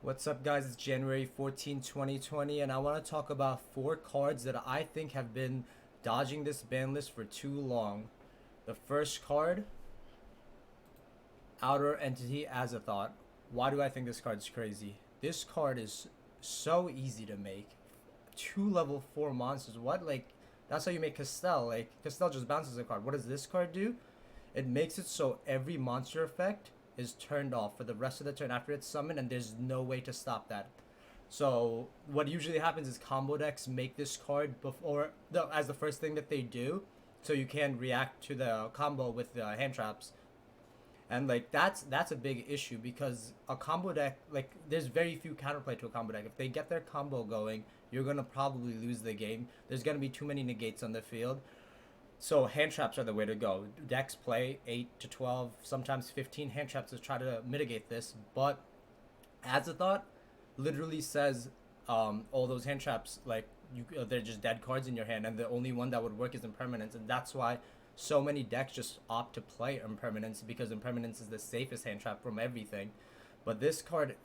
What's up, guys? It's January 14, 2020, and I want to talk about 4 cards that I think have been dodging this ban list for too long. The first card, Outer Entity Azathoth. Why do I think this card's crazy? This card is so easy to make. 2 level 4 monsters. What? Like, that's how you make Castell. Like, Castell just bounces a card. What does this card do? It makes it so every monster effect is turned off for the rest of the turn after it's summoned, and there's no way to stop that. So what usually happens is combo decks make this card before as the first thing that they do, so you can react to the combo with the hand traps. And like that's a big issue because a combo deck, like, there's very few counterplay to a combo deck. If they get their combo going, you're gonna probably lose the game. There's gonna be too many negates on the field. So hand traps are the way to go. Decks play 8 to 12, sometimes 15 hand traps to try to mitigate this. But Azathoth literally says all those hand traps, like, they're just dead cards in your hand, and the only one that would work is Impermanence, and that's why so many decks just opt to play Impermanence, because Impermanence is the safest hand trap from everything. But this card,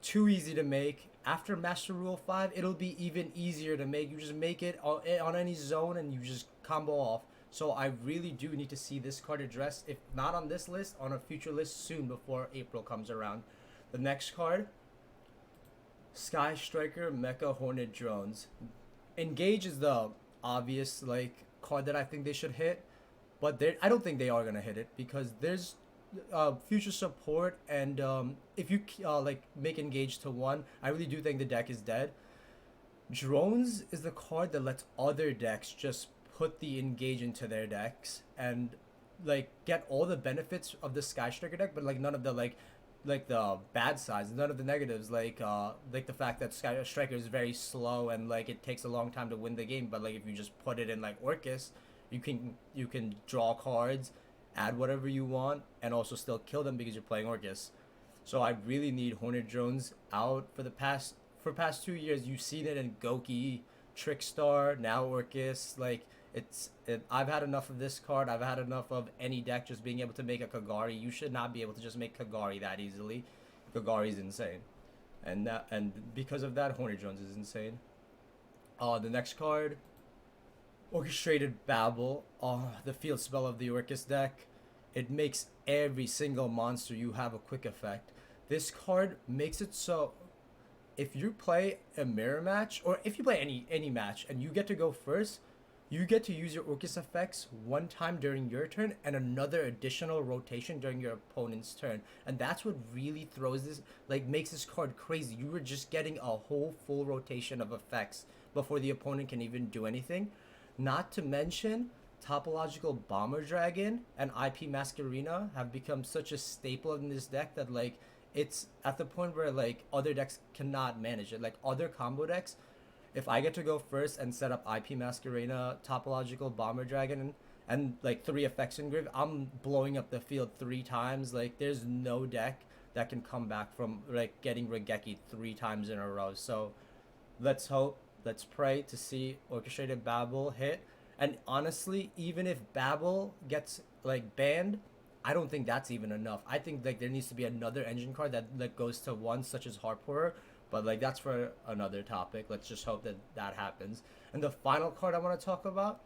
too easy to make. After Master Rule 5, it'll be even easier to make. You just make it on any zone and you just combo off. So I really do need to see this card addressed, if not on this list, on a future list soon before April comes around. The next card, Sky Striker Mecha Hornet Drones. Engage is the obvious, like, card that I think they should hit, but I don't think they are gonna hit it because there's future support, and if you like make engage to 1, I really do think the deck is dead. Drones is the card that lets other decks just put the engage into their decks and like get all the benefits of the Sky Striker deck, but like none of the like the bad sides, none of the negatives, like the fact that Sky Striker is very slow and like it takes a long time to win the game. But like if you just put it in like Orcus, you can draw cards, add whatever you want, and also still kill them because you're playing Orcus. So I really need Hornet Drones out for past 2 years. You've seen it in Goki, Trickstar, now Orcus. Like I've had enough of this card. I've had enough of any deck just being able to make a Kagari. You should not be able to just make Kagari that easily. Kagari's insane, and because of that, Hornet Drones is insane. The next card, Orchestrated Babel. The field spell of the Orcus deck. It makes every single monster you have a quick effect. This card makes it so if you play a mirror match, or if you play any match and you get to go first, you get to use your Orcus effects 1 time during your turn and another additional rotation during your opponent's turn. And that's what really throws this, like, makes this card crazy. You were just getting a whole full rotation of effects before the opponent can even do anything. Not to mention, Topological Bomber Dragon and IP Masquerena have become such a staple in this deck that, like, it's at the point where, like, other decks cannot manage it. Like, other combo decks, if I get to go first and set up IP Masquerena, Topological Bomber Dragon, and like 3 effects in grave, I'm blowing up the field 3 times. Like, there's no deck that can come back from like getting Regeki 3 times in a row. So let's hope, let's pray to see Orchestrated Babel hit. And honestly, even if Babel gets like banned, I don't think that's even enough. I think like there needs to be another engine card that like goes to 1, such as Heart Pourer. But like that's for another topic. Let's just hope that that happens. And the final card I want to talk about,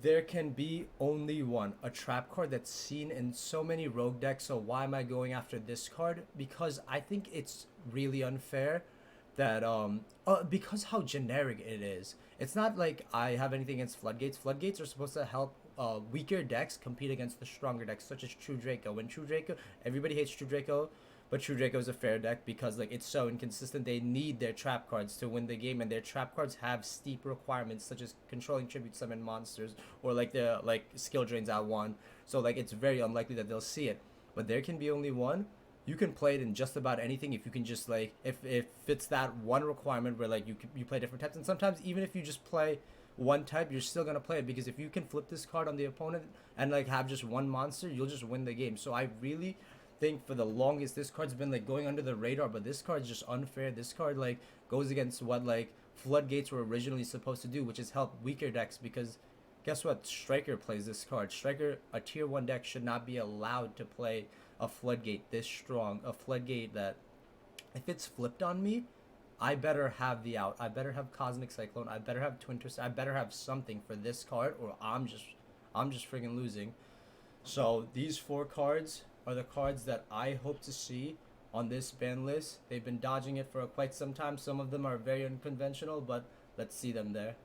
there can be only one, a trap card that's seen in so many rogue decks. So why am I going after this card? Because I think it's really unfair that because how generic it is. It's not like I have anything against floodgates. Floodgates are supposed to help weaker decks compete against the stronger decks, such as True Draco. When True Draco, everybody hates True Draco, but True Draco is a fair deck because like it's so inconsistent. They need their trap cards to win the game, and their trap cards have steep requirements such as controlling tribute summon monsters, or like the like skill drains at 1. So like it's very unlikely that they'll see it. But there can be only one. You can play it in just about anything if you can just like if it's that one requirement where like you play different types. And sometimes even if you just play one type, you're still gonna play it, because if you can flip this card on the opponent and like have just 1 monster, you'll just win the game. So I really think for the longest this card's been like going under the radar, but this card's just unfair. This card like goes against what like floodgates were originally supposed to do, which is help weaker decks. Because guess what? Striker plays this card. Striker, a tier 1 deck, should not be allowed to play a floodgate this strong, a floodgate that If it's flipped on me, I better have the out. I better have Cosmic Cyclone. I better have Twin Twist. I better have something for this card, or I'm just freaking losing. So these four cards are the cards that I hope to see on this ban list. They've been dodging it for quite some time. Some of them are very unconventional, but let's see them there.